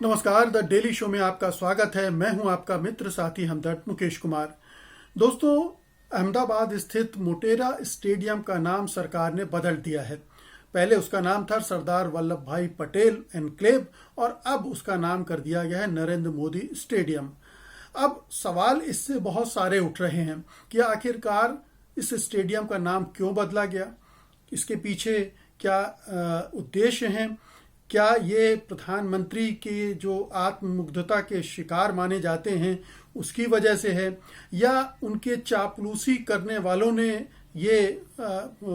नमस्कार, the daily show में आपका स्वागत है। मैं हूं आपका मित्र साथी हमदर्द मुकेश कुमार। दोस्तों, अहमदाबाद स्थित मोटेरा स्टेडियम का नाम सरकार ने बदल दिया है। पहले उसका नाम था सरदार वल्लभ भाई पटेल एनक्लेव और अब उसका नाम कर दिया गया है नरेंद्र मोदी स्टेडियम। अब सवाल इससे बहुत सारे उठ रहे हैं कि आखिरकार इस स्टेडियम का नाम क्यों बदला गया, इसके पीछे क्या उद्देश्य हैं। क्या ये प्रधानमंत्री के जो आत्ममुग्धता के शिकार माने जाते हैं उसकी वजह से है, या उनके चापलूसी करने वालों ने ये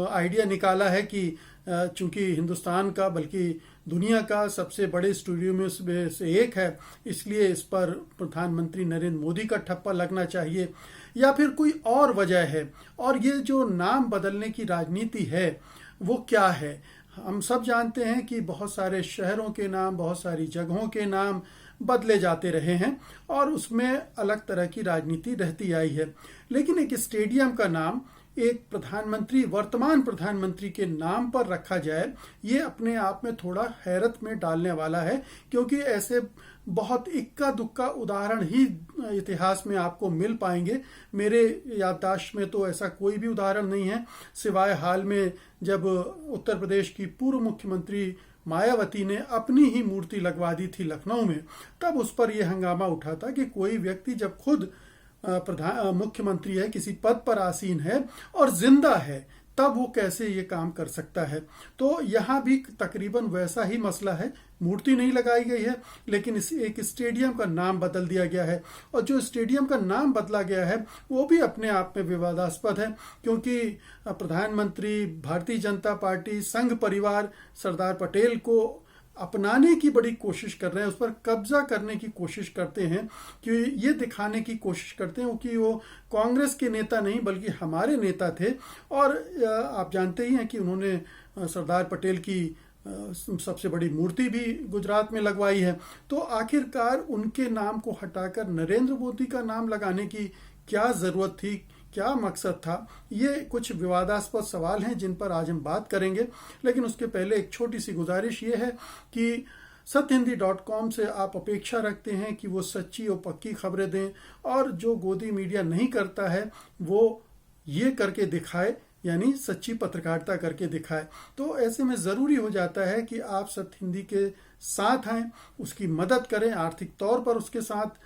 आइडिया निकाला है कि चूंकि हिंदुस्तान का बल्कि दुनिया का सबसे बड़े स्टूडियो में से एक है, इसलिए इस पर प्रधानमंत्री नरेंद्र मोदी का ठप्पा लगना चाहिए, या फिर कोई और वजह है। और ये जो नाम बदलने की राजनीति है वो क्या है। हम सब जानते हैं कि बहुत सारे शहरों के नाम, बहुत सारी जगहों के नाम बदले जाते रहे हैं और उसमें अलग तरह की राजनीति रहती आई है। लेकिन एक स्टेडियम का नाम एक प्रधानमंत्री, वर्तमान प्रधानमंत्री के नाम पर रखा जाए, ये अपने आप में थोड़ा हैरत में डालने वाला है, क्योंकि ऐसे बहुत इक्का दुक्का उदाहरण ही इतिहास में आपको मिल पाएंगे। मेरे याददाश्त में तो ऐसा कोई भी उदाहरण नहीं है, सिवाय हाल में जब उत्तर प्रदेश की पूर्व मुख्यमंत्री मायावती ने अपनी ही मूर्ति लगवा दी थी लखनऊ में। तब उस पर यह हंगामा उठा था कि कोई व्यक्ति जब खुद मुख्यमंत्री है, किसी पद पर आसीन है और जिंदा है, तब वो कैसे ये काम कर सकता है। तो यहाँ भी तकरीबन वैसा ही मसला है। मूर्ति नहीं लगाई गई है, लेकिन इस एक स्टेडियम का नाम बदल दिया गया है। और जो स्टेडियम का नाम बदला गया है वो भी अपने आप में विवादास्पद है, क्योंकि प्रधानमंत्री, भारतीय जनता पार्टी, संघ परिवार सरदार पटेल को अपनाने की बड़ी कोशिश कर रहे हैं, उस पर कब्जा करने की कोशिश करते हैं, कि ये दिखाने की कोशिश करते हैं कि वो कांग्रेस के नेता नहीं बल्कि हमारे नेता थे। और आप जानते ही हैं कि उन्होंने सरदार पटेल की सबसे बड़ी मूर्ति भी गुजरात में लगवाई है। तो आखिरकार उनके नाम को हटाकर नरेंद्र मोदी का नाम लगाने की क्या जरूरत थी, क्या मकसद था। ये कुछ विवादास्पद सवाल हैं जिन पर आज हम बात करेंगे। लेकिन उसके पहले एक छोटी सी गुजारिश ये है कि सत्यहिंदी.com से आप अपेक्षा रखते हैं कि वो सच्ची और पक्की खबरें दें, और जो गोदी मीडिया नहीं करता है वो ये करके दिखाए, यानी सच्ची पत्रकारिता करके दिखाए। तो ऐसे में ज़रूरी हो जाता है कि आप सत्य हिंदी के साथ आएँ, उसकी मदद करें, आर्थिक तौर पर उसके साथ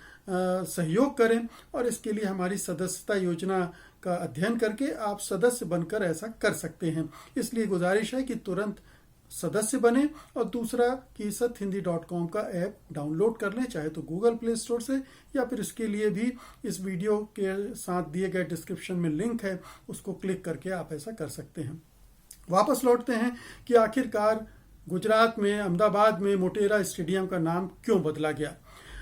सहयोग करें। और इसके लिए हमारी सदस्यता योजना का अध्ययन करके आप सदस्य बनकर ऐसा कर सकते हैं। इसलिए गुजारिश है कि तुरंत सदस्य बने, और दूसरा कि सत्यहिंदी.com का ऐप डाउनलोड कर लें, चाहे तो गूगल प्ले स्टोर से, या फिर इसके लिए भी इस वीडियो के साथ दिए गए डिस्क्रिप्शन में लिंक है, उसको क्लिक करके आप ऐसा कर सकते हैं। वापस लौटते हैं कि आखिरकार गुजरात में अहमदाबाद में मोटेरा स्टेडियम का नाम क्यों बदला गया।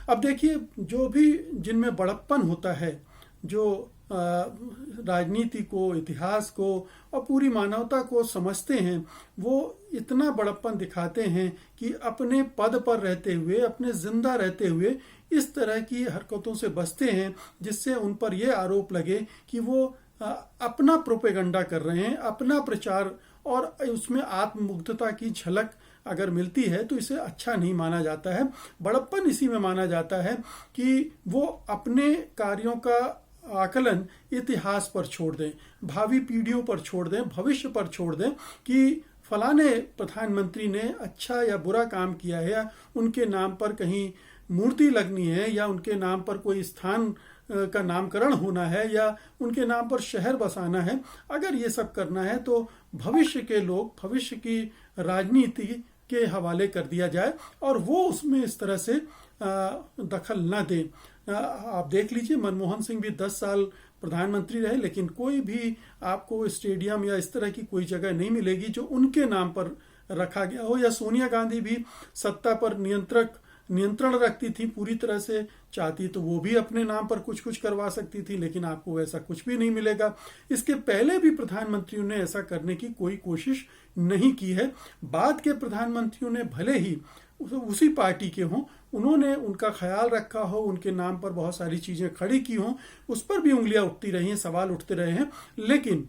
अब देखिए, जो भी जिनमें बड़प्पन होता है, जो राजनीति को, इतिहास को और पूरी मानवता को समझते हैं, वो इतना बड़प्पन दिखाते हैं कि अपने पद पर रहते हुए, अपने जिंदा रहते हुए इस तरह की हरकतों से बचते हैं जिससे उन पर यह आरोप लगे कि वो अपना प्रोपेगेंडा कर रहे हैं, अपना प्रचार, और उसमें आत्ममुग्धता की झलक अगर मिलती है तो इसे अच्छा नहीं माना जाता है। बड़प्पन इसी में माना जाता है कि वो अपने कार्यों का आकलन इतिहास पर छोड़ दें, भावी पीढ़ियों पर छोड़ दें, भविष्य पर छोड़ दें कि फलाने प्रधानमंत्री ने अच्छा या बुरा काम किया है, या उनके नाम पर कहीं मूर्ति लगनी है, या उनके नाम पर कोई स्थान का नामकरण होना है, या उनके नाम पर शहर बसाना है। अगर ये सब करना है तो भविष्य के लोग, भविष्य की राजनीति के हवाले कर दिया जाए और वो उसमें इस तरह से दखल न दें। आप देख लीजिए, मनमोहन सिंह भी 10 साल प्रधानमंत्री रहे, लेकिन कोई भी आपको स्टेडियम या इस तरह की कोई जगह नहीं मिलेगी जो उनके नाम पर रखा गया हो। या सोनिया गांधी भी सत्ता पर नियंत्रण रखती थी, पूरी तरह से चाहती तो वो भी अपने नाम पर कुछ कुछ करवा सकती थी, लेकिन आपको ऐसा कुछ भी नहीं मिलेगा। इसके पहले भी प्रधानमंत्रियों ने ऐसा करने की कोई कोशिश नहीं की है। बाद के प्रधानमंत्रियों ने भले ही उसी पार्टी के हों, उन्होंने उनका ख्याल रखा हो, उनके नाम पर बहुत सारी चीजें खड़ी की हों, उस पर भी उंगलियां उठती रही हैं, सवाल उठते रहे हैं, लेकिन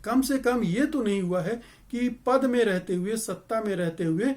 कम से कम ये तो नहीं हुआ है कि पद में रहते हुए, सत्ता में रहते हुए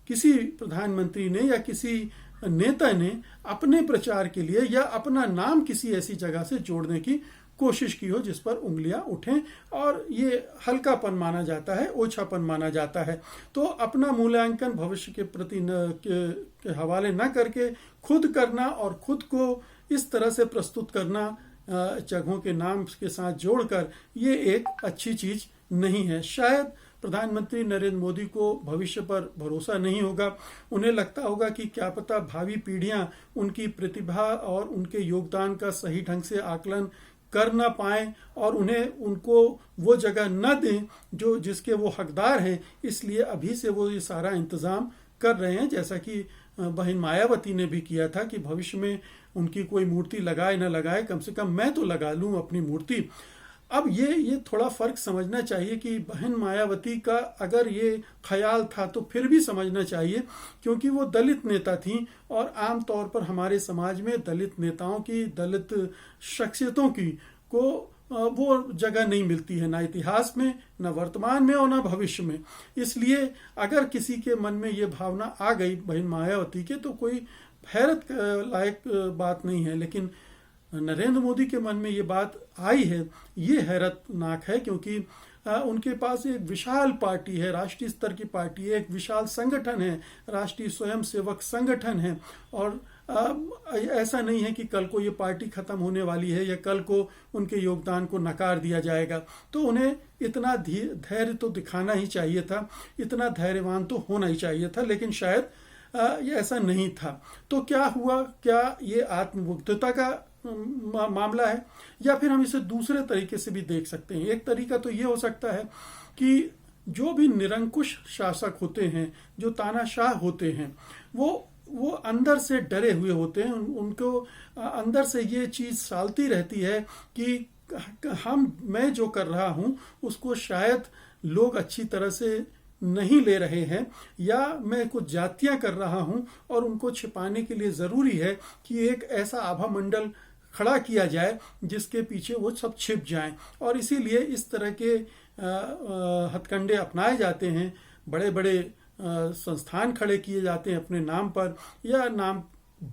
किसी प्रधानमंत्री ने या किसी नेता ने अपने प्रचार के लिए या अपना नाम किसी ऐसी जगह से जोड़ने की कोशिश की हो जिस पर उंगलियां उठें, और ये हल्कापन माना जाता है, ओछापन माना जाता है। तो अपना मूल्यांकन भविष्य के प्रति के हवाले न करके खुद करना और खुद को इस तरह से प्रस्तुत करना जगहों के नाम के साथ जोड़कर, ये एक अच्छी चीज नहीं है। शायद प्रधानमंत्री नरेंद्र मोदी को भविष्य पर भरोसा नहीं होगा। उन्हें लगता होगा कि क्या पता भावी पीढ़ियां उनकी प्रतिभा और उनके योगदान का सही ढंग से आकलन कर ना पाएं और उनको वो जगह न दें जो जिसके वो हकदार हैं। इसलिए अभी से वो ये सारा इंतजाम कर रहे हैं, जैसा कि बहन मायावती ने भी किया था कि भविष्य में उनकी कोई मूर्ति लगाए न लगाए, कम से कम मैं तो लगा लूं अपनी मूर्ति। अब ये थोड़ा फर्क समझना चाहिए कि बहन मायावती का अगर ये ख्याल था तो फिर भी समझना चाहिए, क्योंकि वो दलित नेता थीं और आम तौर पर हमारे समाज में दलित नेताओं की, दलित शख्सियतों की को वो जगह नहीं मिलती है, ना इतिहास में, ना वर्तमान में और ना भविष्य में। इसलिए अगर किसी के मन में ये भावना आ गई बहन मायावती के, तो कोई हैरत लायक बात नहीं है। लेकिन नरेंद्र मोदी के मन में ये बात आई है, ये हैरतनाक है, क्योंकि उनके पास एक विशाल पार्टी है, राष्ट्रीय स्तर की पार्टी है, एक विशाल संगठन है, राष्ट्रीय स्वयंसेवक संगठन है। और ऐसा नहीं है कि कल को ये पार्टी खत्म होने वाली है या कल को उनके योगदान को नकार दिया जाएगा। तो उन्हें इतना धैर्य तो दिखाना ही चाहिए था, इतना धैर्यवान तो होना ही चाहिए था, लेकिन शायद ये ऐसा नहीं था। तो क्या हुआ? क्या ये आत्ममुग्धता का मामला है, या फिर हम इसे दूसरे तरीके से भी देख सकते हैं। एक तरीका तो ये हो सकता है कि जो भी निरंकुश शासक होते हैं, जो तानाशाह होते हैं, वो अंदर से डरे हुए होते हैं। उनको अंदर से ये चीज सालती रहती है कि मैं जो कर रहा हूं उसको शायद लोग अच्छी तरह से नहीं ले रहे हैं, या मैं कुछ जातियां कर रहा हूं और उनको छिपाने के लिए जरूरी है कि एक ऐसा आभा मंडल खड़ा किया जाए जिसके पीछे वो सब छिप जाएं। और इसीलिए इस तरह के हथकंडे अपनाए जाते हैं, बड़े बड़े संस्थान खड़े किए जाते हैं अपने नाम पर, या नाम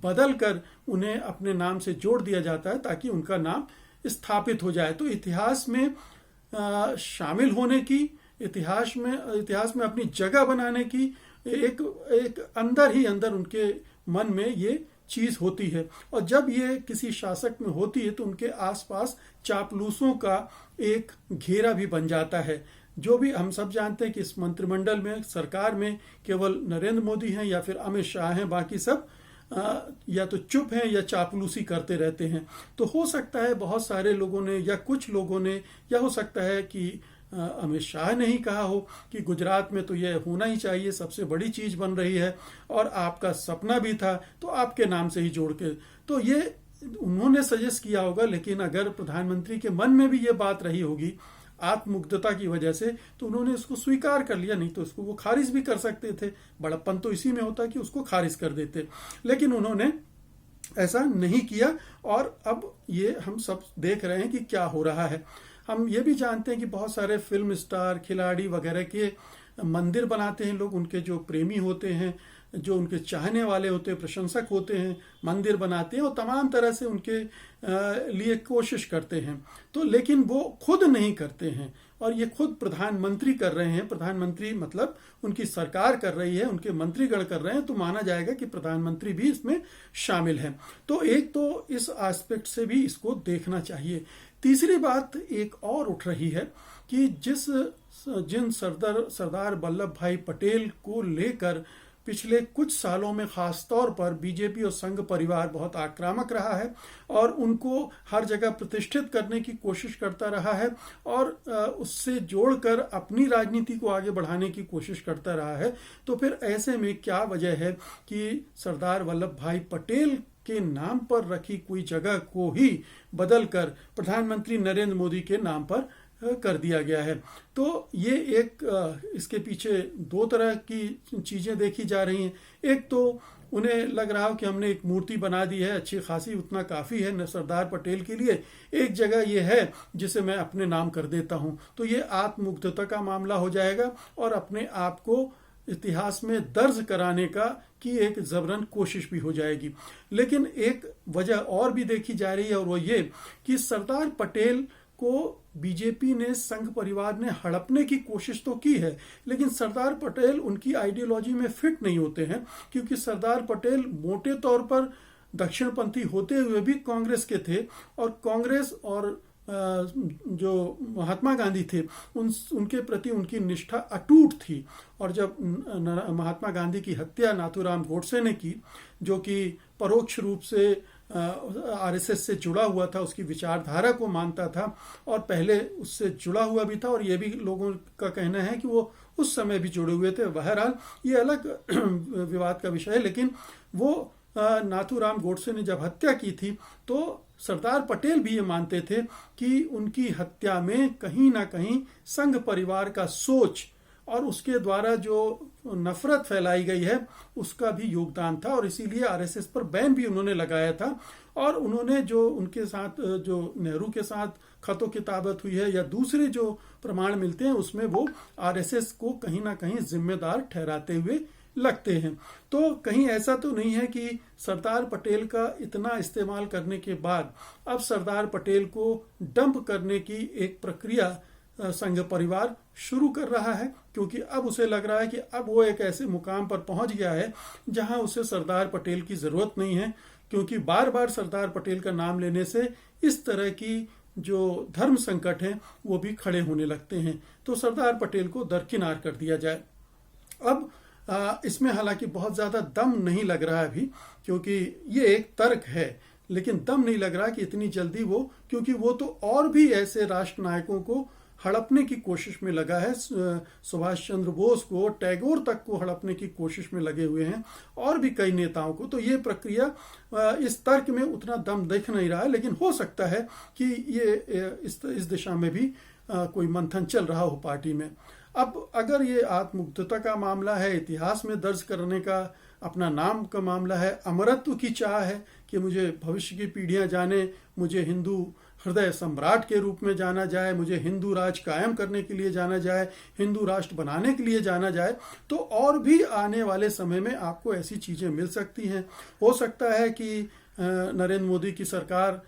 बदल कर उन्हें अपने नाम से जोड़ दिया जाता है ताकि उनका नाम स्थापित हो जाए। तो इतिहास में शामिल होने की, इतिहास में अपनी जगह बनाने की एक अंदर ही अंदर उनके मन में ये चीज होती है। और जब ये किसी शासक में होती है तो उनके आसपास चापलूसों का एक घेरा भी बन जाता है। जो भी हम सब जानते हैं कि इस मंत्रिमंडल में, सरकार में केवल नरेंद्र मोदी हैं या फिर अमित शाह हैं, बाकी सब या तो चुप हैं या चापलूसी करते रहते हैं। तो हो सकता है बहुत सारे लोगों ने या कुछ लोगों ने, या हो सकता है कि अमित शाह ने ही कहा हो कि गुजरात में तो यह होना ही चाहिए, सबसे बड़ी चीज बन रही है और आपका सपना भी था, तो आपके नाम से ही जोड़ के, तो ये उन्होंने सजेस्ट किया होगा। लेकिन अगर प्रधानमंत्री के मन में भी ये बात रही होगी आत्ममुग्धता की वजह से, तो उन्होंने इसको स्वीकार कर लिया, नहीं तो इसको वो खारिज भी कर सकते थे। बड़प्पन तो इसी में होता कि उसको खारिज कर देते, लेकिन उन्होंने ऐसा नहीं किया। और अब ये हम सब देख रहे हैं कि क्या हो रहा है। हम ये भी जानते हैं कि बहुत सारे फिल्म स्टार, खिलाड़ी वगैरह के मंदिर बनाते हैं लोग, उनके जो प्रेमी होते हैं, जो उनके चाहने वाले होते हैं, प्रशंसक होते हैं, मंदिर बनाते हैं और तमाम तरह से उनके लिए कोशिश करते हैं। तो लेकिन वो खुद नहीं करते हैं, और ये खुद प्रधानमंत्री कर रहे हैं। प्रधानमंत्री मतलब उनकी सरकार कर रही है, उनके मंत्रीगण कर रहे हैं, तो माना जाएगा कि प्रधानमंत्री भी इसमें शामिल हैं। तो एक तो इस एस्पेक्ट से भी इसको देखना चाहिए। तीसरी बात एक और उठ रही है कि जिन सरदार वल्लभ भाई पटेल को लेकर पिछले कुछ सालों में खास तौर पर बीजेपी और संघ परिवार बहुत आक्रामक रहा है और उनको हर जगह प्रतिष्ठित करने की कोशिश करता रहा है और उससे जोड़कर अपनी राजनीति को आगे बढ़ाने की कोशिश करता रहा है। तो फिर ऐसे में क्या वजह है कि सरदार वल्लभ भाई पटेल के नाम पर रखी कोई जगह को ही बदलकर प्रधानमंत्री नरेंद्र मोदी के नाम पर कर दिया गया है। तो ये एक इसके पीछे दो तरह की चीजें देखी जा रही हैं। एक तो उन्हें लग रहा हो कि हमने एक मूर्ति बना दी है अच्छी खासी, उतना काफी है सरदार पटेल के लिए, एक जगह ये है जिसे मैं अपने नाम कर देता हूं। तो ये आत्ममुग्धता का मामला हो जाएगा और अपने आप को इतिहास में दर्ज कराने की एक जबरन कोशिश भी हो जाएगी। लेकिन एक वजह और भी देखी जा रही है और वो ये कि सरदार पटेल को बीजेपी ने, संघ परिवार ने हड़पने की कोशिश तो की है, लेकिन सरदार पटेल उनकी आइडियोलॉजी में फिट नहीं होते हैं, क्योंकि सरदार पटेल मोटे तौर पर दक्षिणपंथी होते हुए भी कांग्रेस के थे और कांग्रेस और जो महात्मा गांधी थे उनके प्रति उनकी निष्ठा अटूट थी। और जब महात्मा गांधी की हत्या नाथूराम गोडसे ने की, जो कि परोक्ष रूप से आरएसएस से जुड़ा हुआ था, उसकी विचारधारा को मानता था और पहले उससे जुड़ा हुआ भी था, और ये भी लोगों का कहना है कि वो उस समय भी जुड़े हुए थे। बहरहाल ये अलग विवाद का विषय है, लेकिन वो नाथूराम गोडसे ने जब हत्या की थी तो सरदार पटेल भी ये मानते थे कि उनकी हत्या में कहीं ना कहीं संघ परिवार का सोच और उसके द्वारा जो नफरत फैलाई गई है उसका भी योगदान था, और इसीलिए आरएसएस पर बैन भी उन्होंने लगाया था। और उन्होंने जो उनके साथ, जो नेहरू के साथ खतों किताबत हुई है या दूसरे जो प्रमाण मिलते हैं, उसमें वो आरएसएस को कहीं ना कहीं जिम्मेदार ठहराते हुए लगते हैं। तो कहीं ऐसा तो नहीं है कि सरदार पटेल का इतना इस्तेमाल करने के बाद अब सरदार पटेल को डंप करने की एक प्रक्रिया संघ परिवार शुरू कर रहा है, क्योंकि अब उसे लग रहा है कि अब वो एक ऐसे मुकाम पर पहुंच गया है जहां उसे सरदार पटेल की जरूरत नहीं है, क्योंकि बार बार सरदार पटेल का नाम लेने से इस तरह की जो धर्म संकट है वो भी खड़े होने लगते हैं। तो सरदार पटेल को दरकिनार कर दिया जाए। अब इसमें हालांकि बहुत ज्यादा दम नहीं लग रहा है अभी, क्योंकि ये एक तर्क है, लेकिन दम नहीं लग रहा कि इतनी जल्दी वो, क्योंकि वो तो और भी ऐसे राष्ट्र नायकों को हड़पने की कोशिश में लगा है, सुभाष चंद्र बोस को, टैगोर तक को हड़पने की कोशिश में लगे हुए हैं, और भी कई नेताओं को। तो ये प्रक्रिया, इस तर्क में उतना दम दिख नहीं रहा है, लेकिन हो सकता है कि ये इस दिशा में भी कोई मंथन चल रहा हो पार्टी में। अब अगर ये आत्ममुग्धता का मामला है, इतिहास में दर्ज करने का, अपना नाम का मामला है, अमरत्व की चाह है कि मुझे भविष्य की पीढ़ियां जाने, मुझे हिंदू हृदय सम्राट के रूप में जाना जाए, मुझे हिंदू राज कायम करने के लिए जाना जाए, हिंदू राष्ट्र बनाने के लिए जाना जाए, तो और भी आने वाले समय में आपको ऐसी चीजें मिल सकती हैं। हो सकता है कि नरेंद्र मोदी की सरकार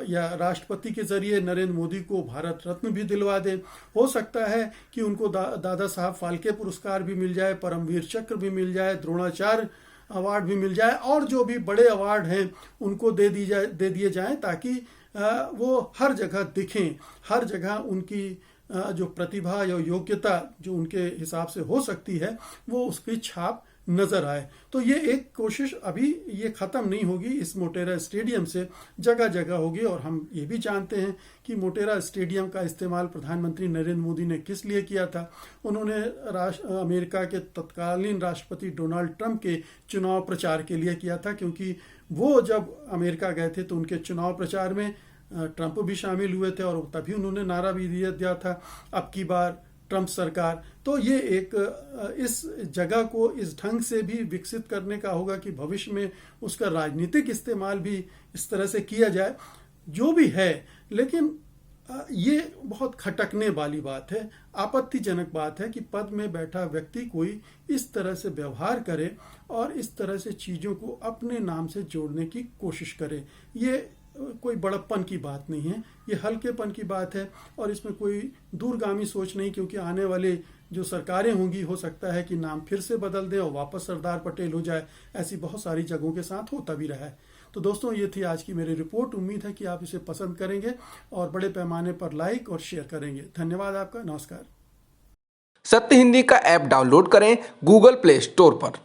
या राष्ट्रपति के जरिए नरेंद्र मोदी को भारत रत्न भी दिलवा दे। हो सकता है कि उनको दादा साहब फाल्के पुरस्कार भी मिल जाए, परमवीर चक्र भी मिल जाए, द्रोणाचार्य अवार्ड भी मिल जाए, और जो भी बड़े अवार्ड हैं उनको दे दिए जाएं, ताकि वो हर जगह दिखें, हर जगह उनकी जो प्रतिभा या योग्यता जो उनके हिसाब से हो सकती है वो उसकी छाप नजर आए। तो ये एक कोशिश अभी ये खत्म नहीं होगी, इस मोटेरा स्टेडियम से जगह जगह होगी। और हम ये भी जानते हैं कि मोटेरा स्टेडियम का इस्तेमाल प्रधानमंत्री नरेंद्र मोदी ने किस लिए किया था। उन्होंने अमेरिका के तत्कालीन राष्ट्रपति डोनाल्ड ट्रंप के चुनाव प्रचार के लिए किया था, क्योंकि वो जब अमेरिका गए थे तो उनके चुनाव प्रचार में ट्रंप भी शामिल हुए थे, और तभी उन्होंने नारा भी दिया था, अब की बार ट्रंप सरकार। तो ये एक इस जगह को इस ढंग से भी विकसित करने का होगा कि भविष्य में उसका राजनीतिक इस्तेमाल भी इस तरह से किया जाए, जो भी है। लेकिन ये बहुत खटकने वाली बात है, आपत्तिजनक बात है कि पद में बैठा व्यक्ति कोई इस तरह से व्यवहार करे और इस तरह से चीजों को अपने नाम से जोड़ने की कोशिश करे। ये कोई बड़प्पन की बात नहीं है, ये हल्केपन की बात है, और इसमें कोई दूरगामी सोच नहीं, क्योंकि आने वाले जो सरकारें होंगी हो सकता है कि नाम फिर से बदल दें और वापस सरदार पटेल हो जाए। ऐसी बहुत सारी जगहों के साथ होता भी रहा है। तो दोस्तों, ये थी आज की मेरी रिपोर्ट। उम्मीद है कि आप इसे पसंद करेंगे और बड़े पैमाने पर लाइक और शेयर करेंगे। धन्यवाद आपका। नमस्कार। सत्य हिंदी का ऐप डाउनलोड करें गूगल प्ले स्टोर पर।